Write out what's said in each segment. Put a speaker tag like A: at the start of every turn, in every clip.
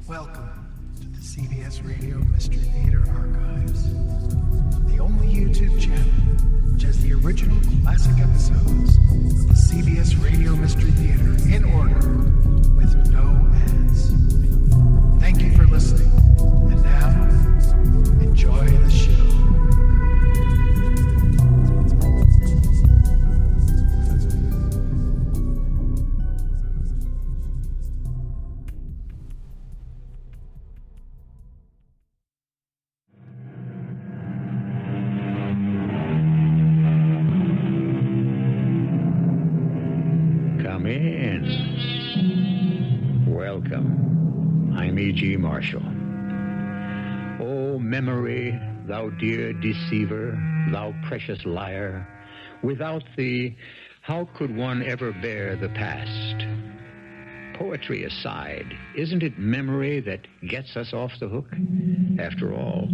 A: Welcome to the CBS Radio Mystery Theater Archives, the only YouTube channel which has the original classic episodes of the CBS Radio Mystery Theater in order with no ads. Thank you for listening, and now, enjoy the show.
B: Marshall. O memory, thou dear deceiver, thou precious liar, without thee, how could one ever bear the past? Poetry aside, isn't it memory that gets us off the hook? After all,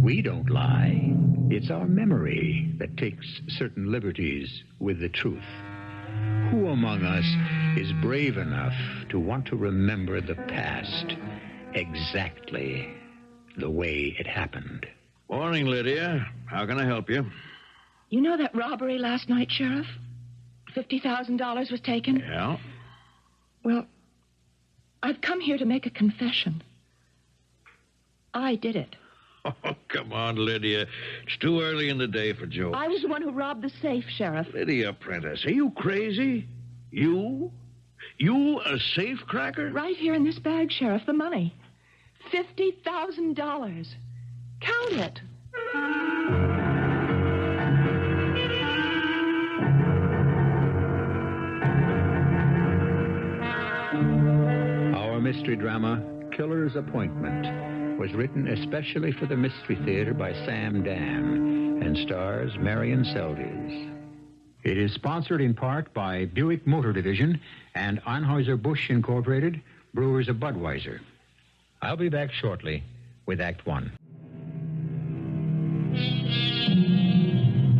B: we don't lie. It's our memory that takes certain liberties with the truth. Who among us is brave enough to want to remember the past exactly the way it happened?
C: Morning, Lydia. How can I help you?
D: You know that robbery last night, Sheriff? $50,000 was taken?
C: Yeah?
D: Well, I've come here to make a confession. I did it.
C: Oh, come on, Lydia. It's too early in the day for jokes.
D: I was the one who robbed the safe, Sheriff.
C: Lydia Prentice, are you crazy? You? You, a safe cracker?
D: Right here in this bag, Sheriff, the money. $50,000. Count it.
B: Our mystery drama, Killer's Appointment, was written especially for the Mystery Theater by Sam Dann and stars Marian Seldes. It is sponsored in part by Buick Motor Division and Anheuser-Busch Incorporated, Brewers of Budweiser. I'll be back shortly with Act One.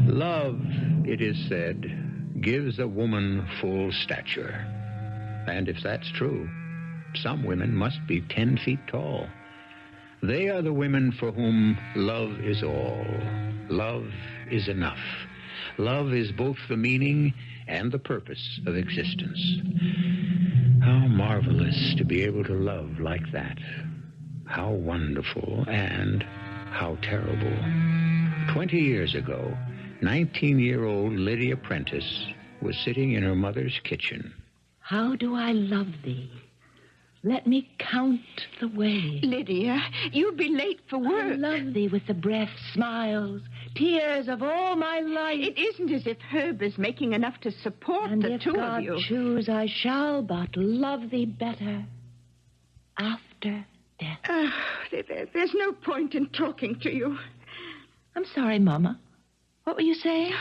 B: Love, it is said, gives a woman full stature. And if that's true, some women must be 10 feet tall. They are the women for whom love is all. Love is enough. Love is both the meaning and the purpose of existence. How marvelous to be able to love like that. How wonderful and how terrible. 20 years ago, 19-year-old Lydia Prentice was sitting in her mother's kitchen.
D: How do I love thee? Let me count the way.
E: Lydia, you'll be late for work.
D: I love thee with the breath, smiles, tears of all my life.
E: It isn't as if Herb is making enough to support
D: and
E: the
D: if
E: two
D: God
E: of you.
D: choose, I shall but love thee better after death.
E: There's no point in talking to you.
D: I'm sorry, Mama. What were you saying?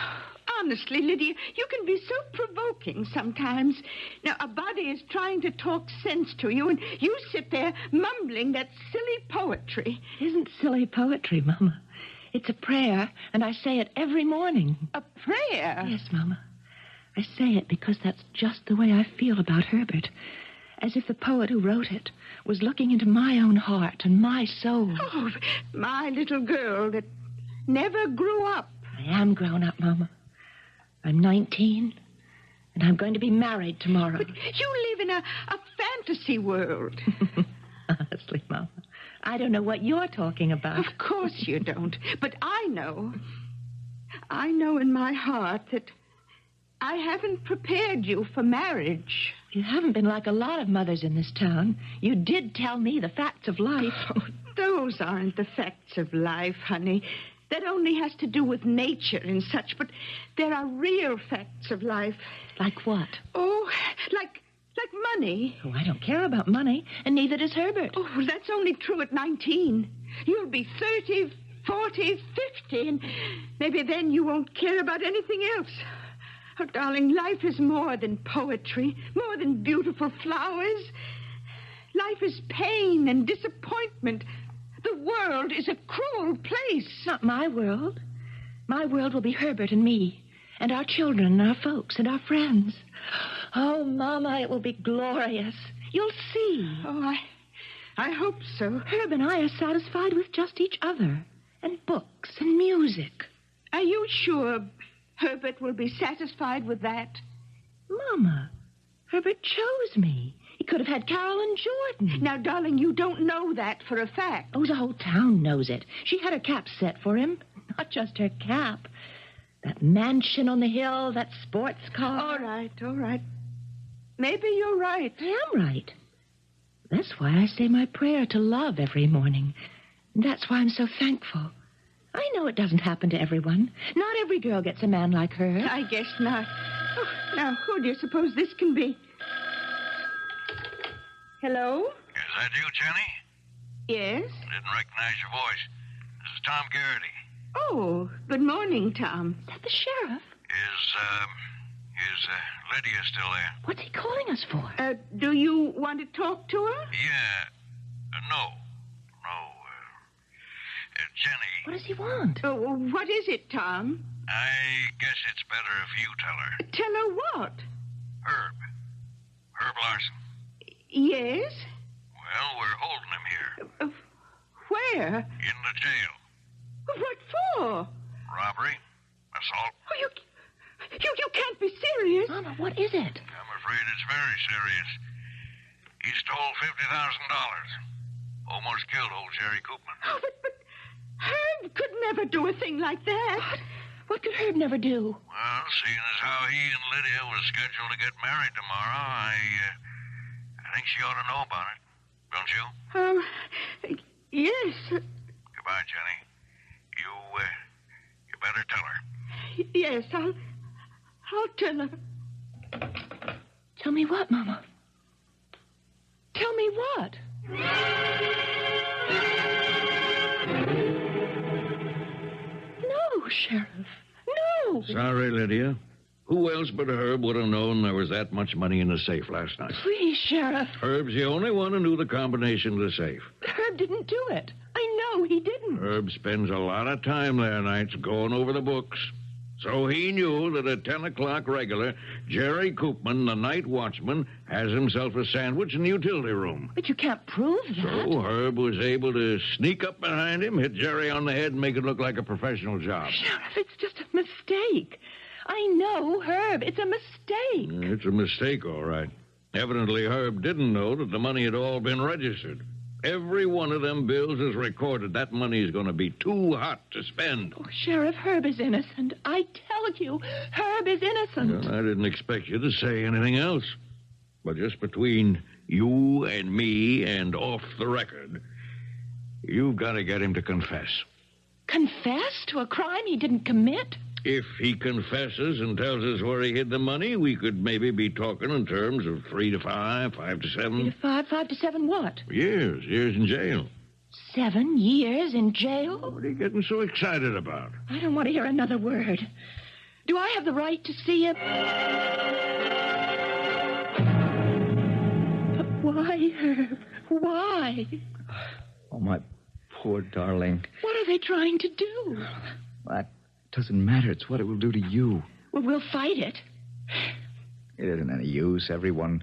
E: Honestly, Lydia, you can be so provoking sometimes. Now, a body is trying to talk sense to you, and you sit there mumbling that silly poetry.
D: It isn't silly poetry, Mama. It's a prayer, and I say it every morning.
E: A prayer?
D: Yes, Mama. I say it because that's just the way I feel about Herbert. As if the poet who wrote it was looking into my own heart and my soul.
E: Oh, my little girl that never grew up.
D: I am grown up, Mama. I'm 19, and I'm going to be married tomorrow.
E: But you live in a fantasy world.
D: Honestly, Mama, I don't know what you're talking about.
E: Of course you don't. But I know. I know in my heart that I haven't prepared you for marriage.
D: You haven't been like a lot of mothers in this town. You did tell me the facts of life.
E: Oh, those aren't the facts of life, honey. That only has to do with nature and such, but there are real facts of life.
D: Like what?
E: Oh, like money.
D: Oh, I don't care about money, and neither does Herbert.
E: Oh, that's only true at 19. You'll be 30, 40, 50, and maybe then you won't care about anything else. Oh, darling, life is more than poetry, more than beautiful flowers. Life is pain and disappointment. The world is a cruel place.
D: Not my world. My world will be Herbert and me, and our children, and our folks, and our friends. Oh, Mama, it will be glorious. You'll see.
E: Oh, I hope so.
D: Herb and I are satisfied with just each other. And books and music.
E: Are you sure Herbert will be satisfied with that?
D: Mama, Herbert chose me. He could have had Carol and Jordan.
E: Now, darling, you don't know that for a fact.
D: Oh, the whole town knows it. She had her cap set for him. Not just her cap. That mansion on the hill, that sports car.
E: All right. Maybe you're right.
D: I am right. That's why I say my prayer to love every morning. And that's why I'm so thankful. I know it doesn't happen to everyone. Not every girl gets a man like her.
E: I guess not. Oh, now, who do you suppose this can be? Hello?
F: Is that you, Jenny?
E: Yes?
F: Didn't recognize your voice. This is Tom Garrity.
E: Oh, good morning, Tom.
D: Is that the sheriff?
F: Is Lydia still there?
D: What's he calling us for?
E: Do you want to talk to her?
F: Yeah. No. Jenny,
D: What does he want?
E: Oh, what is it, Tom?
F: I guess it's better if you tell her.
E: Tell her what?
F: Herb Larson.
E: Yes?
F: Well, we're holding him here.
E: Where?
F: In the jail.
E: What for?
F: Robbery. Assault.
E: Oh, you can't be serious.
D: Mama, what is it?
F: I'm afraid it's very serious. He stole $50,000. Almost killed old Jerry Koopman.
E: Oh, but Herb could never do a thing like that.
D: What could Herb never do?
F: Well, seeing as how he and Lydia was scheduled to get married tomorrow, I think she ought to know about it. Don't you?
E: Yes.
F: Goodbye, Jenny. You better tell her.
E: Yes, I'll tell her.
D: Tell me what, Mama? Tell me what? No, Sheriff. No.
C: Sorry, Lydia. Who else but Herb would have known there was that much money in the safe last night?
D: Please, Sheriff.
C: Herb's the only one who knew the combination of the safe.
D: Herb didn't do it. I know he didn't.
C: Herb spends a lot of time there nights going over the books. So he knew that at 10 o'clock regular, Jerry Koopman, the night watchman, has himself a sandwich in the utility room.
D: But you can't prove that.
C: So Herb was able to sneak up behind him, hit Jerry on the head, and make it look like a professional job.
D: Sheriff, it's just a mistake. I know, Herb. It's a mistake.
C: It's a mistake, all right. Evidently, Herb didn't know that the money had all been registered. Every one of them bills is recorded. That money is going to be too hot to spend.
D: Oh, Sheriff, Herb is innocent. I tell you, Herb is innocent.
C: Well, I didn't expect you to say anything else. But just between you and me and off the record, you've got to get him to confess.
D: Confess to a crime he didn't commit?
C: If he confesses and tells us where he hid the money, we could maybe be talking in terms of 3 to 5, 5 to 7.
D: 3 to 5, 5 to 7 what?
C: Years in jail.
D: 7 years in jail?
C: What are you getting so excited about?
D: I don't want to hear another word. Do I have the right to see him? But why, Herb? Why?
G: Oh, my poor darling.
D: What are they trying to do?
G: That doesn't matter. It's what it will do to you.
D: Well, we'll fight it.
G: It isn't any use. Everyone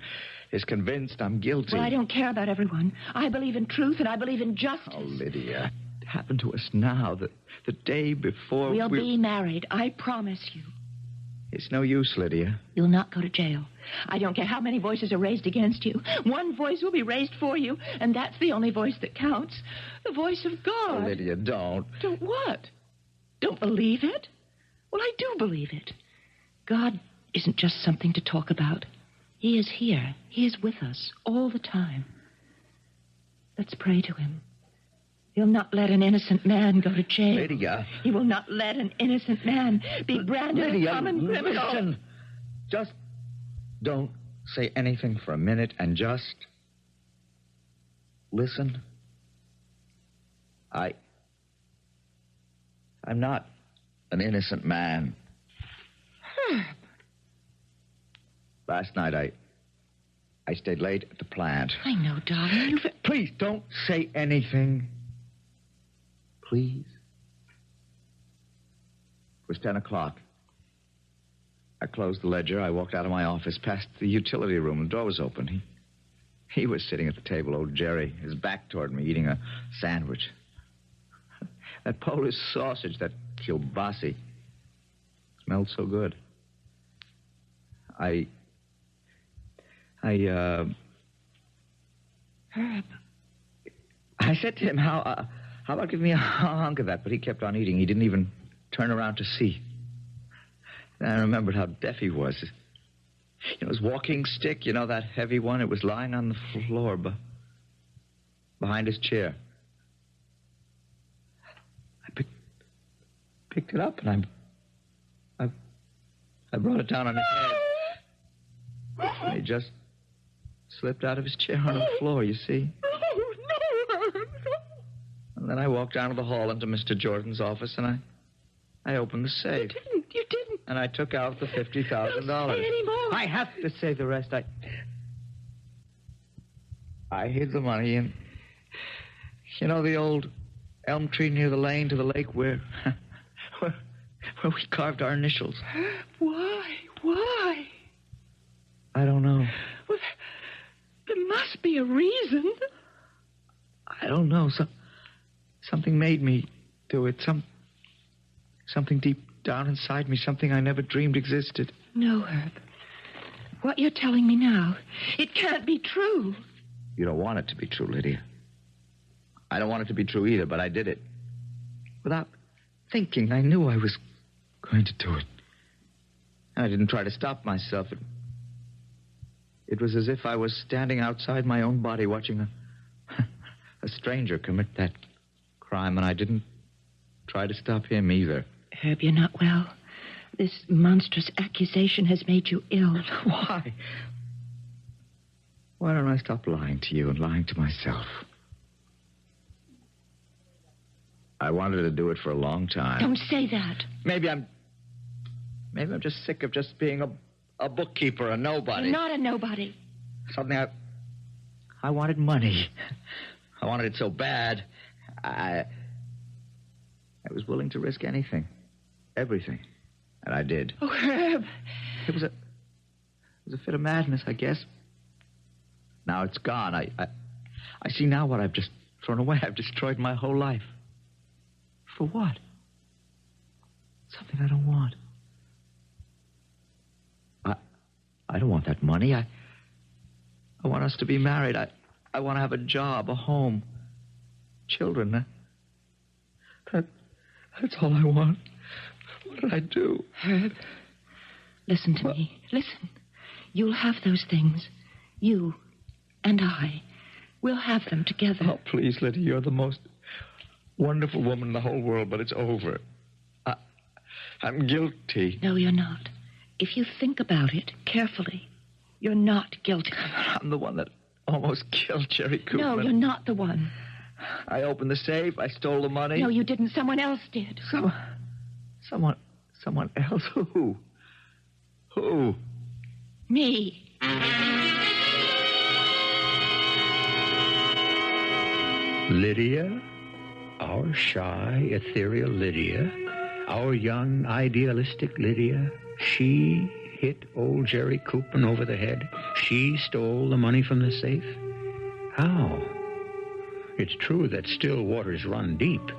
G: is convinced I'm guilty.
D: Well, I don't care about everyone. I believe in truth and I believe in justice.
G: Oh, Lydia. It happened to us now, the day before
D: We'll be married. I promise you.
G: It's no use, Lydia.
D: You'll not go to jail. I don't care how many voices are raised against you. One voice will be raised for you, and that's the only voice that counts. The voice of God.
G: Oh, Lydia, don't.
D: Don't what? Don't believe it? Well, I do believe it. God isn't just something to talk about. He is here. He is with us all the time. Let's pray to him. He'll not let an innocent man go to jail.
G: Lydia.
D: He will not let an innocent man be branded
G: Lydia,
D: a common criminal.
G: Listen. Just don't say anything for a minute and just listen. I'm not an innocent man. Last night, I stayed late at the plant.
D: I know, darling.
G: Please, don't say anything. Please. It was 10 o'clock. I closed the ledger. I walked out of my office, past the utility room. The door was open. He was sitting at the table, old Jerry, his back toward me, eating a sandwich. That Polish sausage, that kielbasi, smelled so good.
D: Herb.
G: I said to him, how about giving me a hunk of that? But he kept on eating. He didn't even turn around to see. Then I remembered how deaf he was. You know, his walking stick, you know, that heavy one, it was lying on the floor behind his chair. I picked it up and I brought it down on his head. And he just slipped out of his chair on the floor, you see. And then I walked down to the hall into Mr. Jordan's office, and I opened the safe.
E: You didn't.
G: And I took out the $50,000.
E: Don't say any more.
G: I have to say the rest. I hid the money in, you know, the old elm tree near the lane to the lake where we carved our initials.
E: Why?
G: I don't know.
E: Well, there must be a reason.
G: I don't know. Something made me do it. Something deep down inside me, something I never dreamed existed.
D: No, Herb. What you're telling me now, it can't be true.
G: You don't want it to be true, Lydia. I don't want it to be true either, but I did it. Without thinking, I knew I was going to do it. And I didn't try to stop myself. It was as if I was standing outside my own body watching a stranger commit that crime, and I didn't try to stop him either.
D: Herb, you're not well. This monstrous accusation has made you ill.
G: Why? Why don't I stop lying to you and lying to myself? I wanted to do it for a long time.
D: Don't say that.
G: Maybe I'm just sick of just being a bookkeeper, a nobody.
D: You're not a nobody.
G: Something I wanted money. I wanted it so bad. I was willing to risk anything. Everything. And I did.
D: Oh, Herb.
G: It was a fit of madness, I guess. Now it's gone. I see now what I've just thrown away. I've destroyed my whole life. For what? Something I don't want. I don't want that money. I want us to be married. I want to have a job, a home, children. That's all I want. What did I do?
D: Herb, listen to me. Listen. You'll have those things. You and I. We'll have them together.
G: Oh, please, Lydia, you're the most wonderful woman in the whole world, but it's over. I'm guilty.
D: No, you're not. If you think about it carefully, you're not guilty.
G: I'm the one that almost killed Jerry Koopman.
D: No, you're not the one.
G: I opened the safe. I stole the money.
D: No, you didn't. Someone else did.
G: Someone else? Who? Who?
D: Me.
B: Lydia, our shy, ethereal Lydia, our young, idealistic Lydia, she hit old Jerry Koopman over the head. She stole the money from the safe. How? It's true that still waters run deep.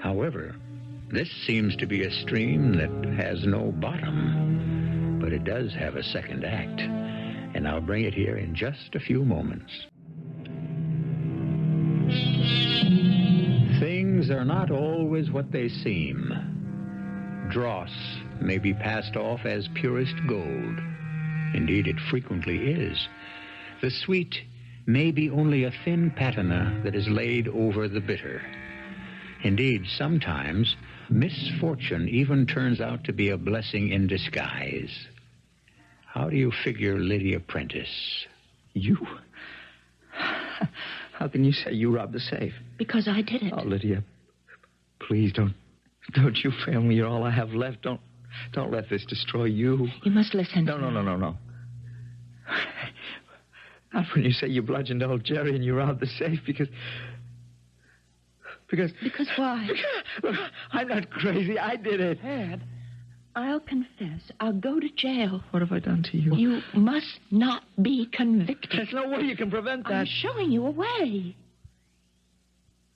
B: However, this seems to be a stream that has no bottom, but it does have a second act, and I'll bring it here in just a few moments. Things are not always what they seem. Dross may be passed off as purest gold. Indeed, it frequently is. The sweet may be only a thin patina that is laid over the bitter. Indeed, sometimes misfortune even turns out to be a blessing in disguise. How do you figure Lydia Prentice?
G: You? How can you say you robbed the safe?
D: Because I did it.
G: Oh, Lydia, please don't you fail me. You're all I have left. Don't let this destroy you.
D: You must listen.
G: No. Not when you say you bludgeoned old Jerry and you robbed the safe, because
D: Because why?
G: I'm not crazy. I did it.
D: Herb, I'll confess. I'll go to jail.
G: What have I done to you?
D: You must not be convicted.
G: There's no way you can prevent that.
D: I'm showing you a way.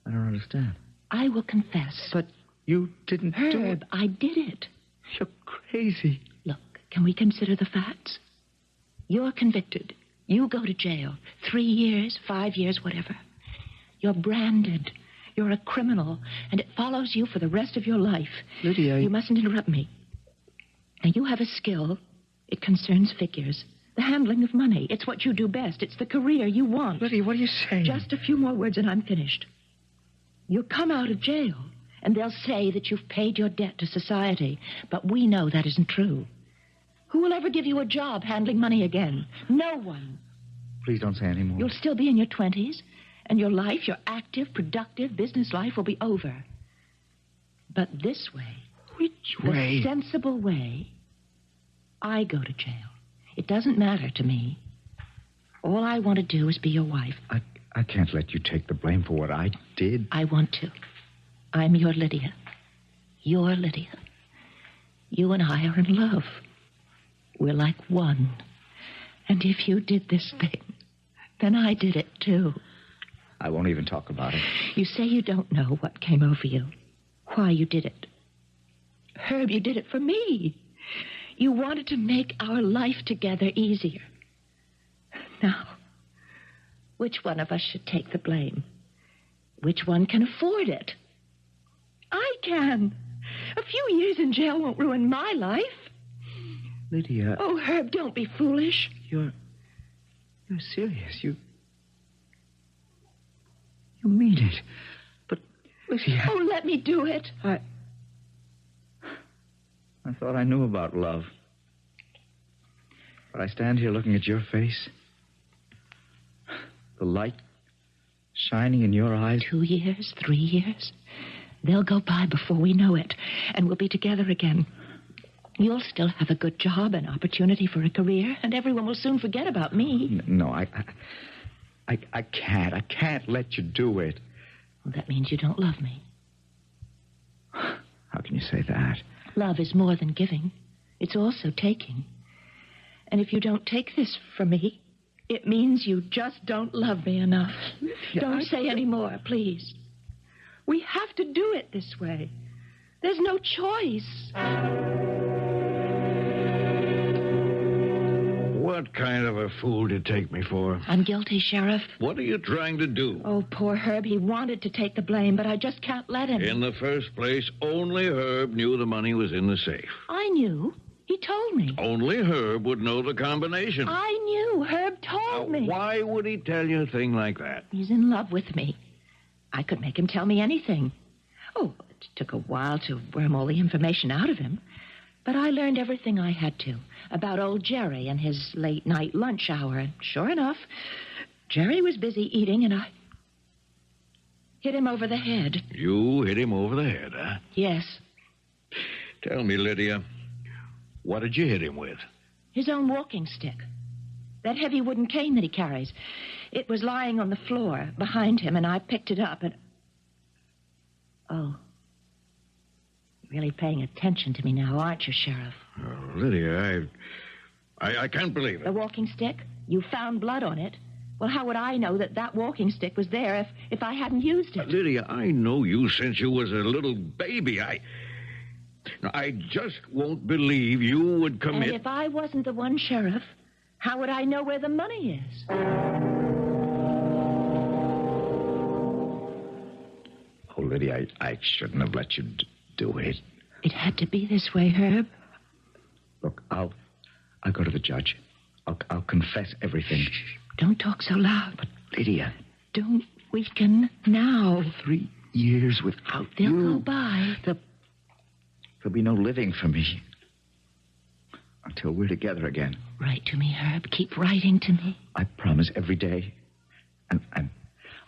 G: I don't understand.
D: I will confess.
G: But you didn't do it.
D: Herb, I did it.
G: You're crazy.
D: Look, can we consider the facts? You're convicted. You go to jail. 3 years, 5 years, whatever. You're branded. You're a criminal, and it follows you for the rest of your life.
G: Lydia,
D: You mustn't interrupt me. Now, you have a skill. It concerns figures. The handling of money. It's what you do best. It's the career you want.
G: Lydia, what are you saying?
D: Just a few more words and I'm finished. You'll come out of jail, and they'll say that you've paid your debt to society. But we know that isn't true. Who will ever give you a job handling money again? No one.
G: Please don't say any more.
D: You'll still be in your 20s, and your life, your active, productive business life will be over. But this way,
G: Which
D: the
G: way?
D: sensible way, I go to jail. It doesn't matter to me. All I want to do is be your wife.
G: I can't let you take the blame for what I did.
D: I want to. I'm your Lydia. Your Lydia. You and I are in love. We're like one. And if you did this thing, then I did it too.
G: I won't even talk about it.
D: You say you don't know what came over you, why you did it. Herb, you did it for me. You wanted to make our life together easier. Now, which one of us should take the blame? Which one can afford it? I can. A few years in jail won't ruin my life.
G: Lydia.
D: Oh, Herb, don't be foolish.
G: You're serious. You mean it. But, Lydia.
D: Oh, let me do it.
G: I thought I knew about love. But I stand here looking at your face. The light shining in your eyes.
D: 2 years, 3 years. They'll go by before we know it, and we'll be together again. You'll still have a good job and opportunity for a career, and everyone will soon forget about me.
G: No, I can't. I can't let you do it.
D: Well, that means you don't love me.
G: How can you say that?
D: Love is more than giving. It's also taking. And if you don't take this from me, it means you just don't love me enough. Don't say any more, please. We have to do it this way. There's no choice.
C: What kind of a fool to take me for?
D: I'm guilty, Sheriff.
C: What are you trying to do?
D: Oh, poor Herb. He wanted to take the blame, but I just can't let him.
C: In the first place, only Herb knew the money was in the safe.
D: I knew. He told me.
C: Only Herb would know the combination.
D: I knew. Herb told me.
C: Why would he tell you a thing like that?
D: He's in love with me. I could make him tell me anything. Oh, it took a while to worm all the information out of him. But I learned everything I had to about old Jerry and his late-night lunch hour. And sure enough, Jerry was busy eating, and I hit him over the head.
C: You hit him over the head, huh?
D: Yes.
C: Tell me, Lydia, what did you hit him with?
D: His own walking stick. That heavy wooden cane that he carries. It was lying on the floor behind him, and I picked it up and... Oh. You're really paying attention to me now, aren't you, Sheriff?
C: Oh, Lydia, I can't believe it.
D: The walking stick? You found blood on it. Well, how would I know that walking stick was there if I hadn't used it?
C: Lydia, I know you since you was a little baby. I just won't believe you would commit...
D: And if I wasn't the one, Sheriff, how would I know where the money is?
G: Oh, Lydia, I shouldn't have let you do it.
D: It had to be this way, Herb.
G: Look, I'll go to the judge. I'll confess everything.
D: Shh, don't talk so loud.
G: But, Lydia...
D: Don't weaken now.
G: 3 years without
D: They'll
G: you.
D: go by.
G: There'll be no living for me. Until we're together again.
D: Write to me, Herb. Keep writing to me.
G: I promise every day. And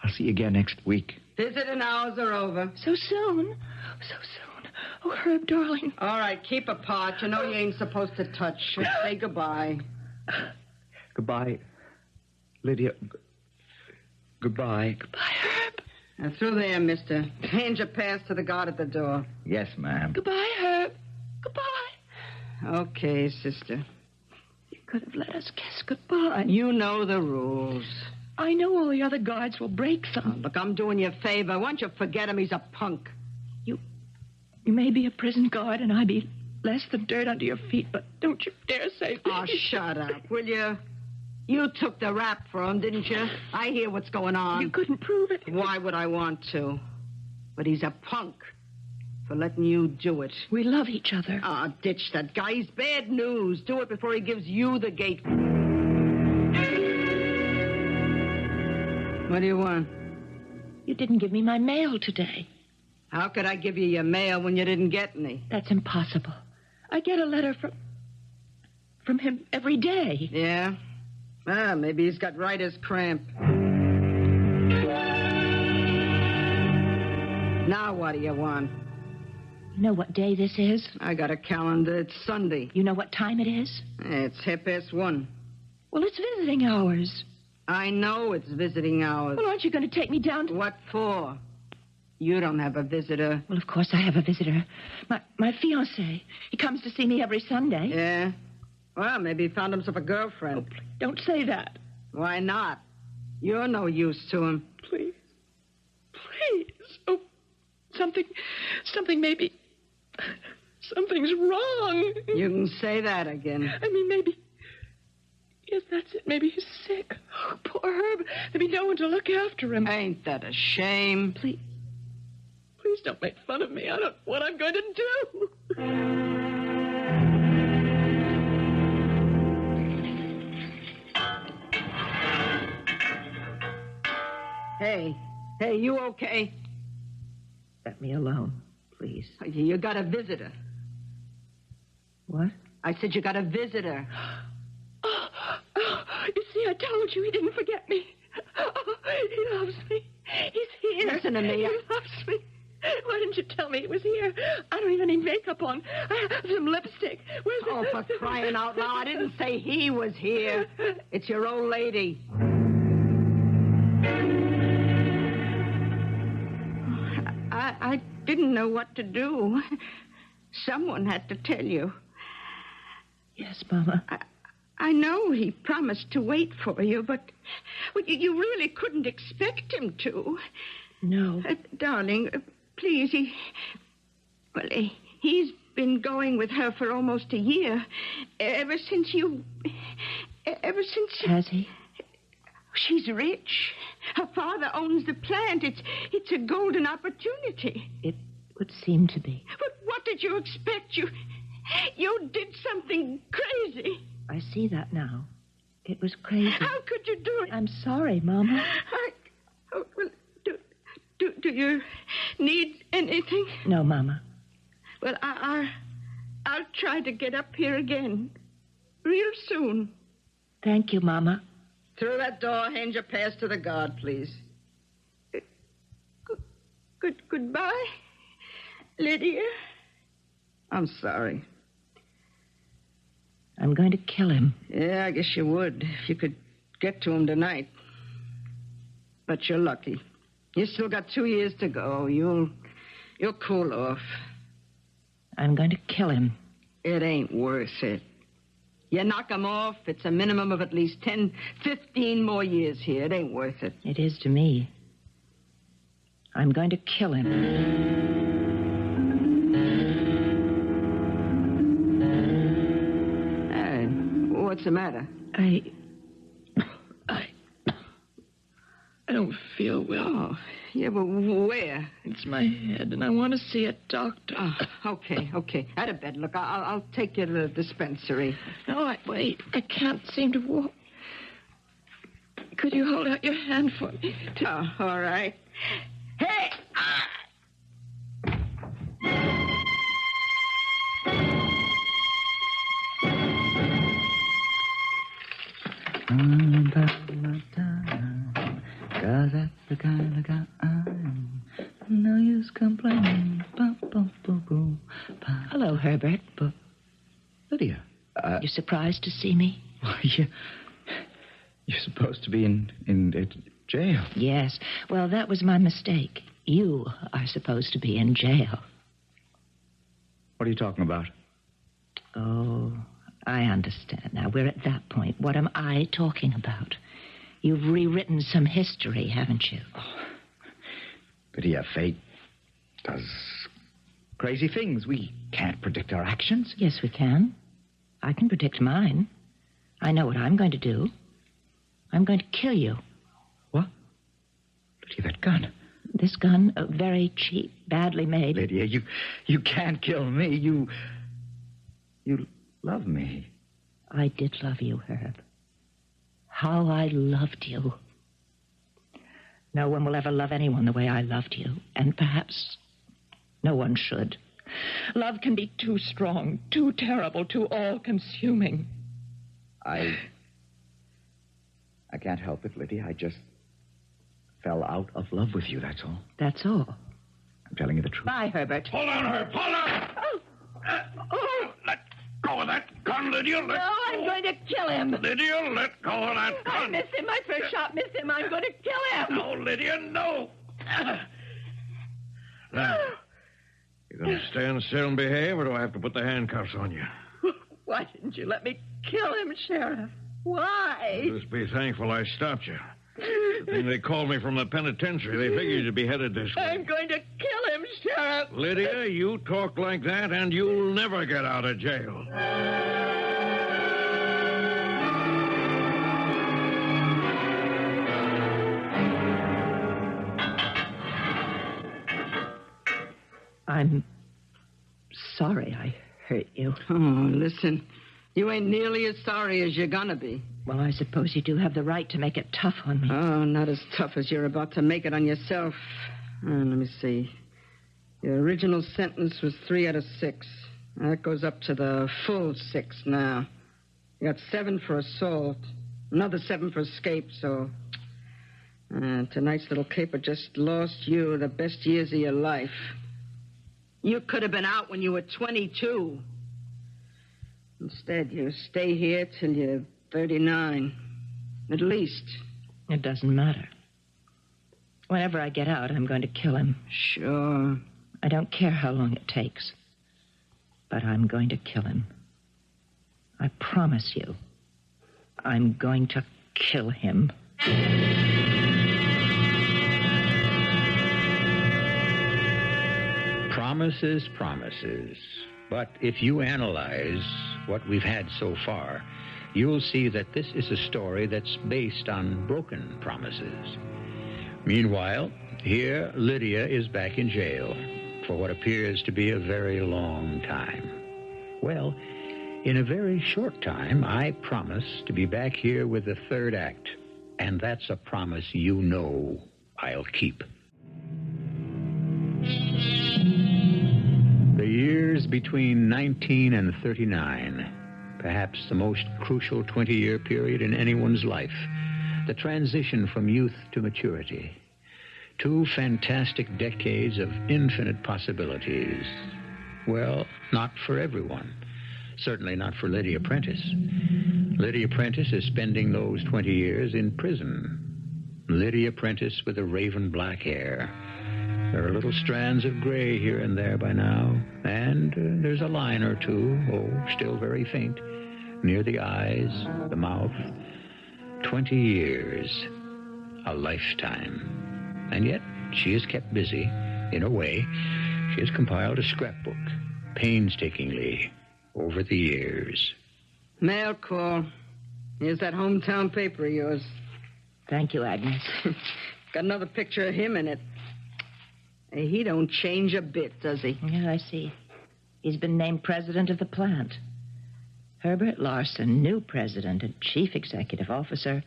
G: I'll see you again next week.
H: Visiting hours are over.
D: So soon? So soon. Oh, Herb, darling.
H: All right, keep apart. You know you ain't supposed to touch. Say goodbye.
G: Goodbye, Lydia. Goodbye.
D: Goodbye, Herb.
H: Now, through there, mister. Change your pass to the guard at the door.
G: Yes, ma'am.
D: Goodbye, Herb. Goodbye.
H: Okay, sister.
D: You could have let us kiss goodbye.
H: You know the rules.
D: I know all the other guards will break them.
H: Look, I'm doing you a favor. Why don't you forget him? He's a punk.
D: You may be a prison guard and I be less than dirt under your feet, but don't you dare say...
H: Oh, shut up, will you? You took the rap for him, didn't you? I hear what's going on.
D: You couldn't prove it.
H: Why would I want to? But he's a punk for letting you do it.
D: We love each other.
H: Ah, ditch that guy. He's bad news. Do it before he gives you the gate. What do you want?
D: You didn't give me my mail today.
H: How could I give you your mail when you didn't get any?
D: That's impossible. I get a letter from him every day.
H: Yeah? Ah, maybe he's got writer's cramp. Now what do you want?
D: You know what day this is?
H: I got a calendar. It's Sunday.
D: You know what time it is?
H: It's 1:30.
D: Well, it's visiting hours.
H: I know it's visiting hours.
D: Well, aren't you going to take me down to...
H: What for? You don't have a visitor.
D: Well, of course I have a visitor. My fiancé. He comes to see me every Sunday.
H: Yeah? Well, maybe he found himself a girlfriend.
D: Oh, please, don't say that.
H: Why not? You're no use to him.
D: Please. Please. Oh, something maybe... Something's wrong.
H: You can say that again.
D: I mean, maybe... Yes, that's it. Maybe he's sick. Oh, poor Herb. There'll be no one to look after him.
H: Ain't that a shame?
D: Please don't make fun of me. I don't know what I'm going to do.
H: Hey, you okay?
D: Let me alone, please.
H: You got a visitor.
D: What?
H: I said you got a visitor.
D: You see, I told you he didn't forget me. Oh, he loves me. He's here.
H: Listen to me.
D: He loves me. Why didn't you tell me he was here? I don't even need makeup on. I have some lipstick. Where's
H: Oh, for crying out loud. I didn't say he was here. It's your old lady. I didn't know what to do. Someone had to tell you.
D: Yes, Mama.
E: I know he promised to wait for you, but you really couldn't expect him to.
D: No.
E: Darling, please, he's been going with her for almost a year. Ever since...
D: Has he?
E: She's rich. Her father owns the plant. It's a golden opportunity.
D: It would seem to be.
E: But what did you expect? You did something crazy.
D: I see that now. It was crazy.
E: How could you do it?
D: I'm sorry, Mama.
E: Well, do you need anything?
D: No, Mama.
E: Well, I'll try to get up here again real soon.
D: Thank you, Mama.
H: Through that door, hand your pass to the guard, please.
E: Goodbye, Lydia.
H: I'm sorry.
D: I'm going to kill him.
H: Yeah, I guess you would, if you could get to him tonight. But you're lucky. You still got 2 years to go. You'll cool off.
D: I'm going to kill him.
H: It ain't worth it. You knock him off, it's a minimum of at least 10, 15 more years here. It ain't worth it.
D: It is to me. I'm going to kill him.
H: Hey, what's the matter?
D: I don't feel well.
H: Oh, yeah, but where?
D: It's my head, and I want to see a doctor.
H: Oh, okay. Out of bed. Look, I'll take you to the dispensary.
D: No, wait. I can't seem to walk. Could you hold out your hand for me?
H: Oh, all right. Hey!
G: Cause that's the kind of guy I'm. No use complaining.
D: Hello, Herbert.
G: Lydia.
D: You surprised to see me?
G: Why, you're supposed to be in jail.
D: Yes. Well, that was my mistake. You are supposed to be in jail.
G: What are you talking about?
D: Oh, I understand now. We're at that point. What am I talking about? You've rewritten some history, haven't you?
G: Lydia, fate does crazy things. We can't predict our actions.
D: Yes, we can. I can predict mine. I know what I'm going to do. I'm going to kill you.
G: What? Lydia, that gun.
D: This gun, very cheap, badly made.
G: Lydia, you can't kill me. You love me.
D: I did love you, Herb. How I loved you. No one will ever love anyone the way I loved you, and perhaps no one should. Love can be too strong, too terrible, too all-consuming.
G: I can't help it, Lydia. I just fell out of love with you, that's all.
D: That's all.
G: I'm telling you the truth.
D: Bye, Herbert.
C: Hold on, Herb. Hold on. Let go of that gun, Lydia. Let
D: No, I'm going to kill him.
C: Lydia, let go of that
D: I
C: gun.
D: missed him. My first shot missed him. I'm going to kill him.
C: No, Lydia, no. Now, you going to stand still and behave, or do I have to put the handcuffs on you?
D: Why didn't you let me kill him, Sheriff? Why?
C: Just be thankful I stopped you. The thing they called me from the penitentiary, they figured you'd be headed this way.
D: I'm going to kill him, Sheriff.
C: Lydia, you talk like that, and you'll never get out of jail.
D: I'm sorry I hurt you.
H: Oh, listen. You ain't nearly as sorry as you're gonna be.
D: Well, I suppose you do have the right to make it tough on me.
H: Oh, not as tough as you're about to make it on yourself. Let me see. Your original sentence was 3 out of 6. That goes up to the full 6 now. You got 7 for assault, another 7 for escape, so... tonight's little caper just lost you the best years of your life. You could have been out when you were 22. Instead, you stay here till you're 39. At least.
D: It doesn't matter. Whenever I get out, I'm going to kill him.
H: Sure.
D: I don't care how long it takes. But I'm going to kill him. I promise you. I'm going to kill him.
B: Promises, promises. But if you analyze what we've had so far, you'll see that this is a story that's based on broken promises. Meanwhile, here Lydia is back in jail for what appears to be a very long time. Well, in a very short time, I promise to be back here with the third act, and that's a promise you know I'll keep. The years between 19 and 39, perhaps the most crucial 20-year period in anyone's life, the transition from youth to maturity. 2 fantastic decades of infinite possibilities. Well, not for everyone. Certainly not for Lydia Prentice. Lydia Prentice is spending those 20 years in prison. Lydia Prentice with the raven black hair. There are little strands of gray here and there by now, and there's a line or two, still very faint, near the eyes, the mouth. 20 years, a lifetime. And yet, she is kept busy. In a way, she has compiled a scrapbook, painstakingly, over the years.
H: Mail call. Here's that hometown paper of yours.
D: Thank you, Agnes.
H: Got another picture of him in it. Hey, he don't change a bit, does he?
D: Yeah, I see. He's been named president of the plant. Herbert Larson, new president and chief executive officer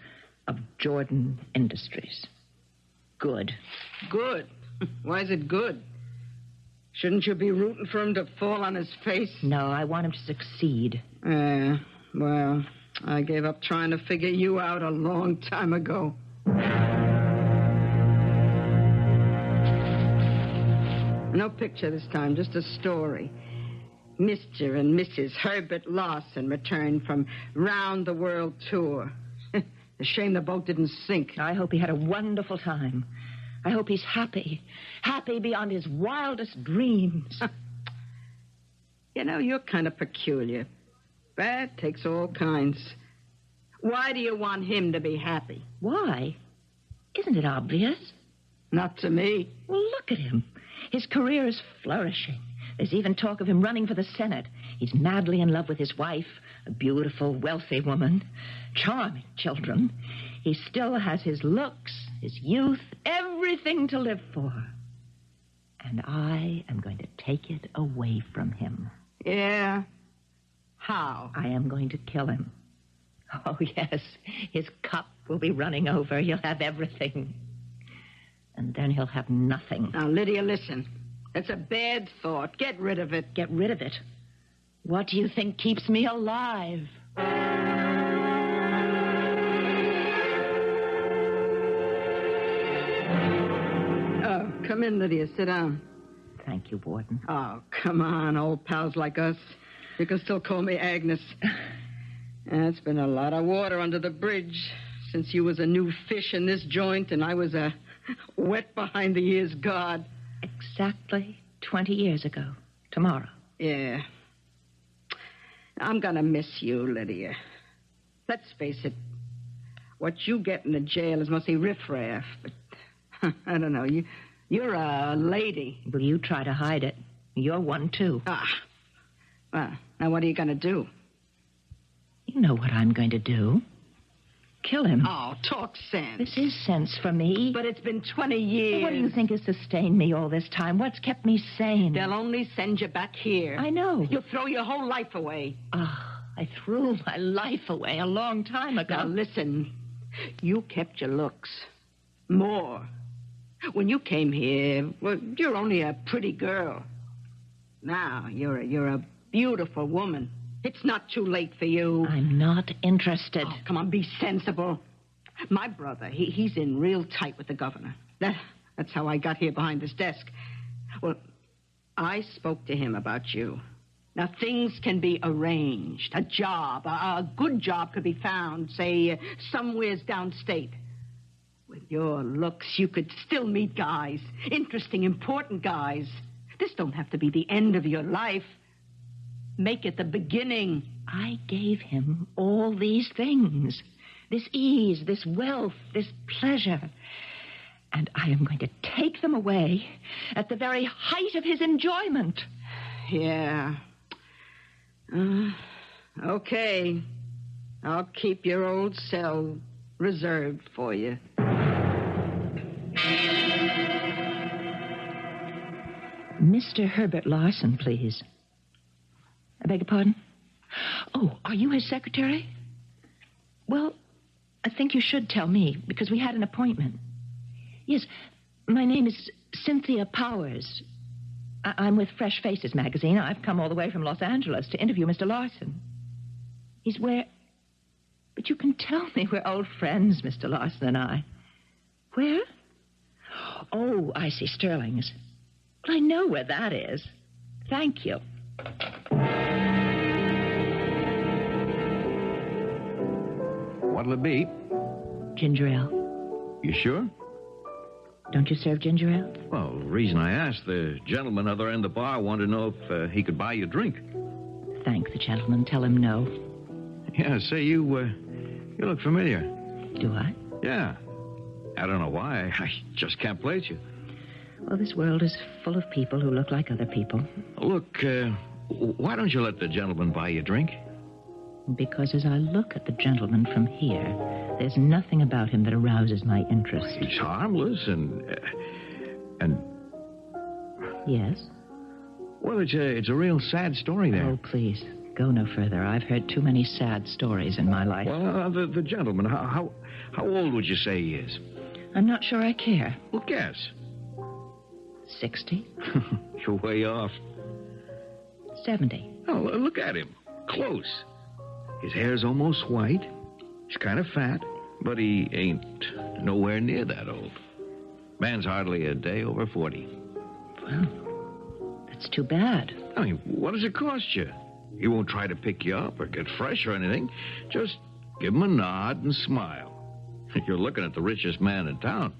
D: of Jordan Industries. Good.
H: Good? Why is it good? Shouldn't you be rooting for him to fall on his face?
D: No, I want him to succeed.
H: Well, I gave up trying to figure you out a long time ago. No picture this time, just a story. Mr. and Mrs. Herbert Larson returned from round-the-world tour. A shame the boat didn't sink.
D: I hope he had a wonderful time. I hope he's happy. Happy beyond his wildest dreams.
H: You know, you're kind of peculiar. Bad takes all kinds. Why do you want him to be happy?
D: Why? Isn't it obvious?
H: Not to me.
D: Well, look at him. His career is flourishing. There's even talk of him running for the Senate. He's madly in love with his wife, a beautiful, wealthy woman, charming children. He still has his looks, his youth, everything to live for. And I am going to take it away from him.
H: Yeah? How?
D: I am going to kill him. Oh, yes. His cup will be running over. He'll have everything. And then he'll have nothing.
H: Now, Lydia, listen. It's a bad thought. Get rid of it.
D: Get rid of it? What do you think keeps me alive?
H: Oh, come in, Lydia. Sit down.
D: Thank you, Warden.
H: Oh, come on, old pals like us. You can still call me Agnes. It's been a lot of water under the bridge since you was a new fish in this joint and I was a wet behind the ears guard.
D: Exactly 20 years ago. Tomorrow.
H: Yeah. I'm gonna miss you, Lydia. Let's face it. What you get in the jail is mostly riffraff, but I don't know. You're a lady.
D: Will you try to hide it? You're one, too.
H: Well, now what are you gonna do?
D: You know what I'm going to do. Kill him.
H: Oh, talk sense.
D: This is sense for me.
H: But it's been 20 years.
D: What do you think has sustained me all this time? What's kept me sane?
H: They'll only send you back here.
D: I know.
H: You'll throw your whole life away.
D: I threw my life away a long time ago.
H: Now, listen. You kept your looks. More. When you came here, well, you're only a pretty girl. Now, you're a beautiful woman. It's not too late for you.
D: I'm not interested.
H: Oh, come on, be sensible. My brother, he's in real tight with the governor. That's how I got here behind this desk. Well, I spoke to him about you. Now, things can be arranged. A job, a good job could be found, say, somewheres downstate. With your looks, you could still meet guys. Interesting, important guys. This don't have to be the end of your life. Make it the beginning.
D: I gave him all these things. This ease, this wealth, this pleasure. And I am going to take them away at the very height of his enjoyment.
H: Yeah. Okay. I'll keep your old cell reserved for you.
D: Mr. Herbert Larson, please. I beg your pardon? Oh, are you his secretary? Well, I think you should tell me, because we had an appointment. Yes, my name is Cynthia Powers. I'm with Fresh Faces magazine. I've come all the way from Los Angeles to interview Mr. Larson. He's where... But you can tell me we're old friends, Mr. Larson and I. Where? Oh, I see, Sterling's. Well, I know where that is. Thank you.
C: What'll it be?
D: Ginger ale.
C: You sure?
D: Don't you serve ginger ale?
C: Well, the reason I asked, the gentleman other end of the bar wanted to know if he could buy you a drink.
D: Thank the gentleman. Tell him no.
C: Yeah, say, you look familiar.
D: Do I?
C: Yeah. I don't know why. I just can't place you.
D: Well, this world is full of people who look like other people.
C: Look, why don't you let the gentleman buy you a drink?
D: Because as I look at the gentleman from here, there's nothing about him that arouses my interest.
C: He's harmless and...
D: Yes?
C: Well, it's a real sad story there.
D: Oh, please, go no further. I've heard too many sad stories in my life.
C: Well, the gentleman, how old would you say he is?
D: I'm not sure I care.
C: Well, guess.
D: 60?
C: You're way off.
D: 70.
C: Oh, look at him. Close. His hair's almost white. He's kind of fat, but he ain't nowhere near that old. Man's hardly a day over 40.
D: Well, that's too bad.
C: I mean, what does it cost you? He won't try to pick you up or get fresh or anything. Just give him a nod and smile. You're looking at the richest man in town.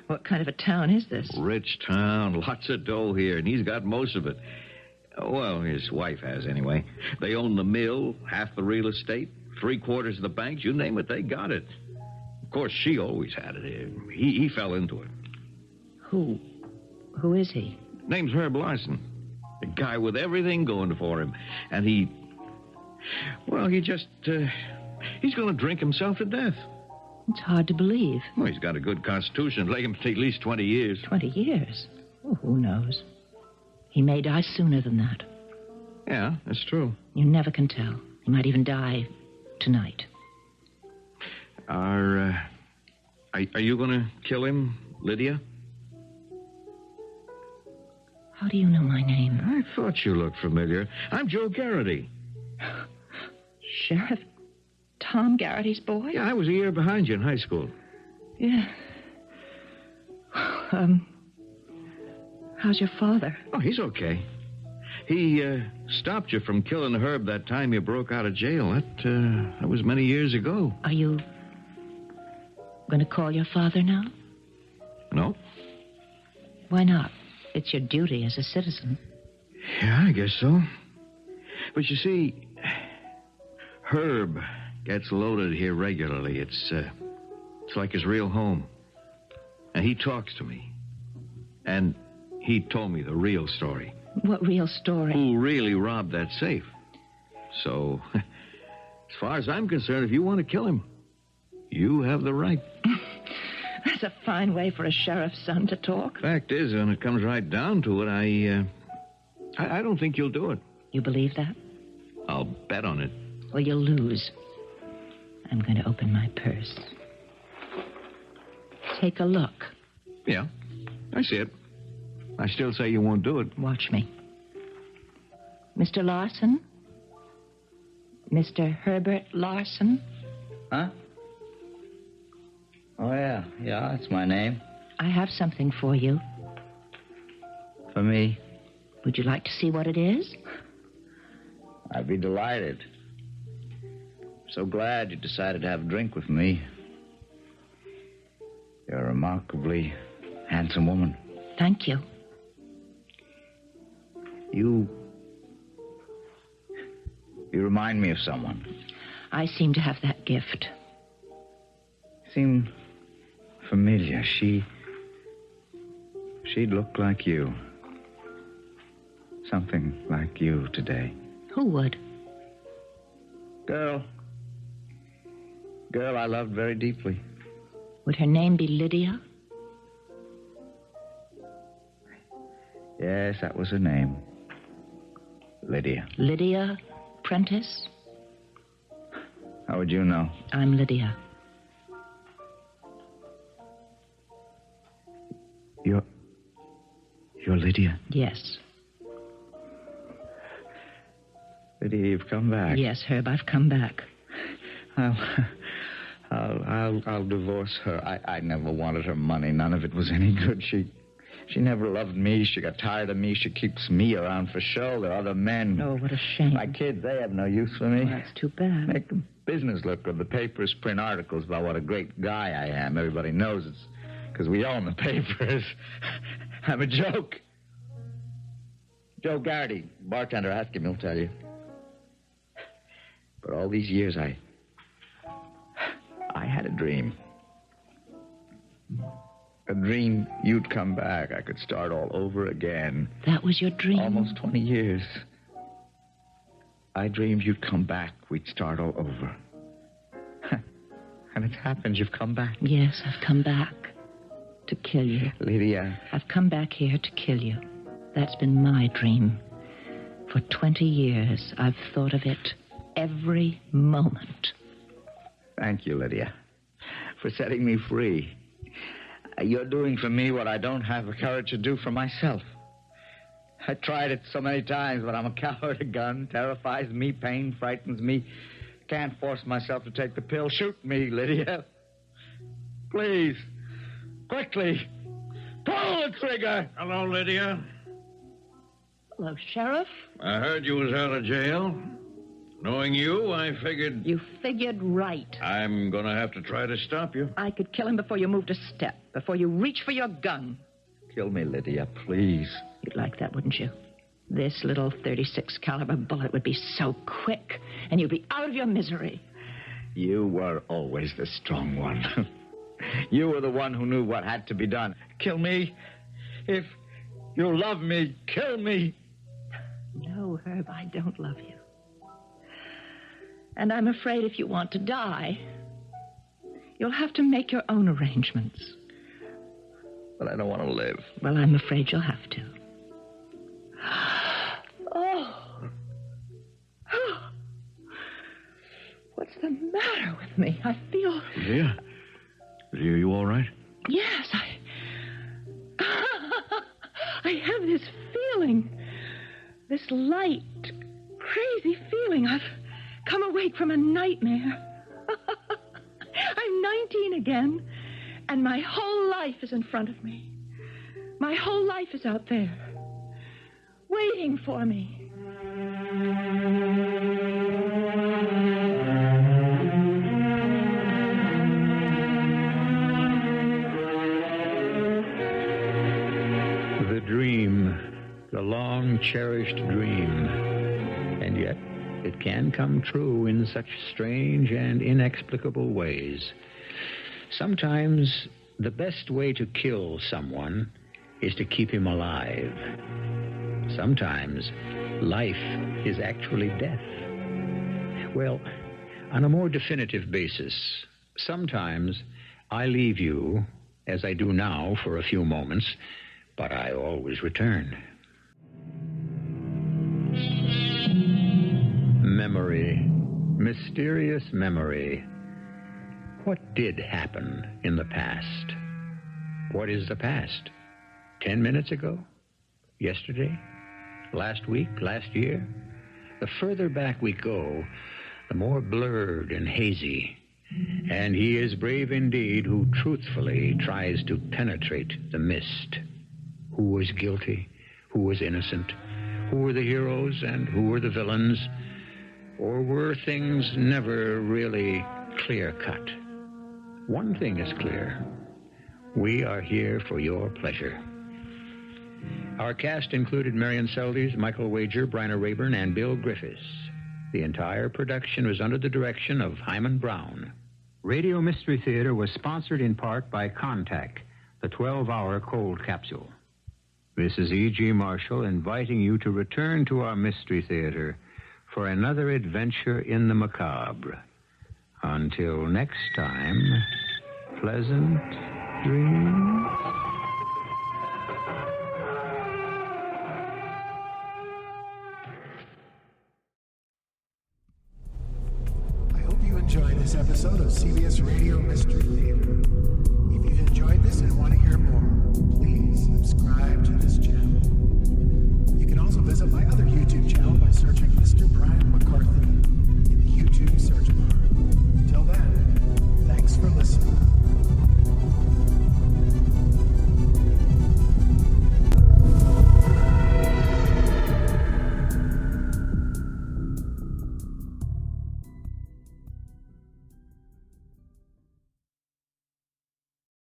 D: What kind of a town is this?
C: Rich town, lots of dough here, and he's got most of it. Well, his wife has, anyway. They own the mill, half the real estate, 3/4 of the banks. You name it, they got it. Of course, she always had it. He fell into it.
D: Who? Who is he?
C: Name's Herb Larson. A guy with everything going for him. And he just, he's going to drink himself to death.
D: It's hard to believe.
C: Well, he's got a good constitution. Lay him to at least 20 years.
D: 20 years? Oh, who knows? He may die sooner than that.
C: Yeah, that's true.
D: You never can tell. He might even die tonight.
C: Are you going to kill him, Lydia?
D: How do you know my name?
C: I thought you looked familiar. I'm Joe Garrity.
D: Sheriff Tom Garrity's boy?
C: Yeah, I was a year behind you in high school.
D: Yeah. How's your father?
C: Oh, he's okay. He stopped you from killing Herb that time you broke out of jail. That was many years ago.
D: Are you going to call your father now?
C: No.
D: Why not? It's your duty as a citizen.
C: Yeah, I guess so. But you see, Herb gets loaded here regularly. It's like his real home. And he talks to me. And he told me the real story.
D: What real story?
C: Who really robbed that safe. So, as far as I'm concerned, if you want to kill him, you have the right.
D: That's a fine way for a sheriff's son to talk.
C: Fact is, when it comes right down to it, I don't think you'll do it.
D: You believe that?
C: I'll bet on it.
D: Well, you'll lose. I'm going to open my purse. Take a look.
C: Yeah, I see it. I still say you won't do it.
D: Watch me. Mr. Larson? Mr. Herbert Larson?
G: Huh? Oh, yeah. Yeah, that's my name.
D: I have something for you.
G: For me?
D: Would you like to see what it is?
G: I'd be delighted. So glad you decided to have a drink with me. You're a remarkably handsome woman.
D: Thank you.
G: You remind me of someone.
D: I seem to have that gift.
G: Seem familiar. She'd look like you. Something like you today.
D: Who would?
G: Girl I loved very deeply.
D: Would her name be Lydia?
G: Yes, that was her name. Lydia.
D: Lydia Prentice?
G: How would you know?
D: I'm Lydia.
G: You're Lydia?
D: Yes.
G: Lydia, you've come back.
D: Yes, Herb, I've come back.
G: I'll divorce her. I never wanted her money. None of it was any good. She never loved me. She got tired of me. She keeps me around for show. There are other men.
D: Oh, what a shame.
G: My kids, they have no use for me.
D: Oh, that's too bad.
G: Make the business look good. The papers print articles about what a great guy I am. Everybody knows it's because we own the papers. I'm a joke. Joe Garrity, bartender, ask him, he'll tell you. But all these years, I had a dream. A dream you'd come back. I could start all over again.
D: That was your dream?
G: Almost 20 years. I dreamed you'd come back. We'd start all over. And it's happened. You've come back.
D: Yes, I've come back to kill you.
G: Lydia.
D: I've come back here to kill you. That's been my dream. For 20 years, I've thought of it every moment.
G: Thank you, Lydia, for setting me free. You're doing for me what I don't have the courage to do for myself. I tried it so many times, but I'm a coward. A gun terrifies me, pain frightens me. Can't force myself to take the pill. Shoot me, Lydia. Please. Quickly. Pull the trigger.
C: Hello, Lydia.
D: Hello, Sheriff.
C: I heard you was out of jail. Knowing you, I figured...
D: You figured right.
C: I'm going to have to try to stop you.
D: I could kill him before you moved a step, before you reach for your gun.
G: Kill me, Lydia, please.
D: You'd like that, wouldn't you? This little .36 caliber bullet would be so quick, and you'd be out of your misery.
G: You were always the strong one. You were the one who knew what had to be done. Kill me. If you love me, kill me.
D: No, Herb, I don't love you. And I'm afraid if you want to die, you'll have to make your own arrangements.
G: But I don't want to live.
D: Well, I'm afraid you'll have to. Oh. What's the matter with me? I feel...
C: Lydia? Lydia, are you all right?
D: Yes, I have this feeling. This light, crazy feeling. I've come awake from a nightmare. I'm 19 again, and my whole life is in front of me. My whole life is out there, waiting for me.
B: The dream, the long-cherished dream. And yet, it can come true in such strange and inexplicable ways. Sometimes, the best way to kill someone is to keep him alive. Sometimes, life is actually death. Well, on a more definitive basis, sometimes I leave you, as I do now for a few moments, but I always return. Memory, mysterious memory. What did happen in the past? What is the past? 10 minutes ago? Yesterday? Last week? Last year? The further back we go, the more blurred and hazy. And he is brave indeed who truthfully tries to penetrate the mist. Who was guilty? Who was innocent? Who were the heroes and who were the villains? Or were things never really clear-cut? One thing is clear. We are here for your pleasure. Our cast included Marian, Seldes, Michael Wager, Bryna, Raeburn, and Bill Griffis. The entire production was under the direction of Hyman Brown. Radio Mystery Theater was sponsored in part by Contact, the 12-hour cold capsule. This is E.G. Marshall inviting you to return to our Mystery Theater for another adventure in the macabre. Until next time, pleasant dreams.
A: I hope you enjoyed this episode of CBS Radio Mystery Theater. If you've enjoyed this and want to hear more, please subscribe to this channel. You can also visit my other YouTube channel by searching Mr. Brian McCarthy in the YouTube search bar. Till then, thanks for listening.